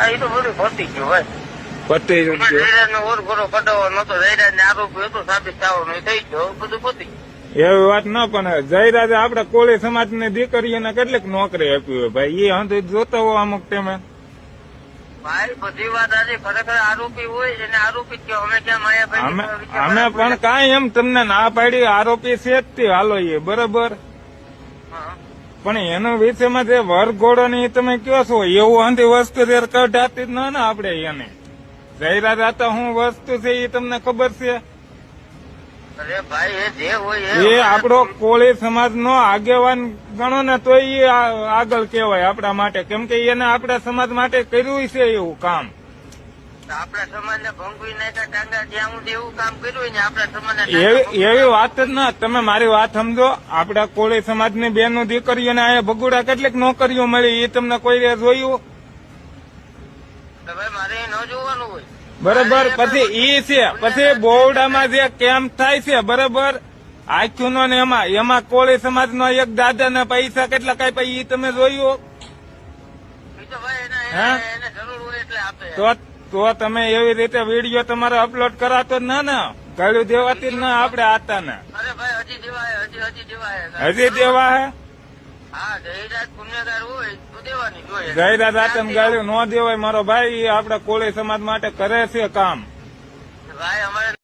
એ તો બધું પતી ગયું ભાઈ. પતી ગયું. જયરાજ નો ઓરઘોડો કઢાવવાનો નતો, જયરાજ ને આરોપી હતો સાબિત થવાનો એ થઈ ગયો, બધું પતી ગયું. એવી વાત ન, પણ જયરાજે આપડે કોળી સમાજ ની દીકરીઓને કેટલીક નોકરી આપી હોય ભાઈ, એ હંધુ જોતા હોય અમુક ટાઈમે. ભાઈ બધી વાત આજે ખરેખર આરોપી હોય એને આરોપી જ કહેવાય. અમે ક્યાં માયાભાઈ અમે પણ કાંઈ એમ તમને ના પાડી, આરોપી છે જ તે, હાલો એ બરાબર. પણ એનો વિષયમાં જે વરઘોડો ની તમે કયો છો એવું હંધી વસ્તુ કઢાતી જ ના ને આપડે એને. જયરાજ હતા હું વસ્તુ છે એ તમને ખબર છે? અરે ભાઈ એ જે હોય એ આપણો કોળી સમાજ નો આગેવાન ગણો ને તો એ આગળ કેવાય આપણા માટે, કેમ કે એને આપણા સમાજ માટે કર્યું છે એવું કામ. આપણા સમાજ ને ભંગવી નાખ્યા ટાંગા જ્યાં સુધી એવું કામ કર્યું ને આપણા સમાજ એવી વાત જ ના. તમે મારી વાત સમજો, આપડા કોળી સમાજ ની બેનો દીકરીઓને અહીંયા ભગુડા કેટલીક નોકરીઓ મળી એ તમને કોઈ જોયું? ભાઈ મારે ન જોવાનું હોય બરાબર. પછી ઈ છે, પછી બોવડામાં જે કેમ્પ થાય છે બરાબર, આખ્યું નો ને એમાં કોળી સમાજ નો એક દાદા ના પૈસા કેટલા કાપ્યા ઈ તમે જોયું? એ તો ભાઈ એને જરૂર હોય એટલે આપે. તો તમે એવી રીતે વિડીયો તમારે અપલોડ કરાતો જ ના ને, ગાળું દેવાતી જ ના આપડે આતા ને. અરે ભાઈ હજી દેવાય, હજી દેવાય. હજી દેવા હે? હા જયરાજ પુણ્યકાર હોય તો દેવાની જોઈએ. જયરાજ આતમ ગાળ્યું ન દેવાય મારો ભાઈ, એ આપડા કોળી સમાજ માટે કરે છે કામ. ભાઈ અમારે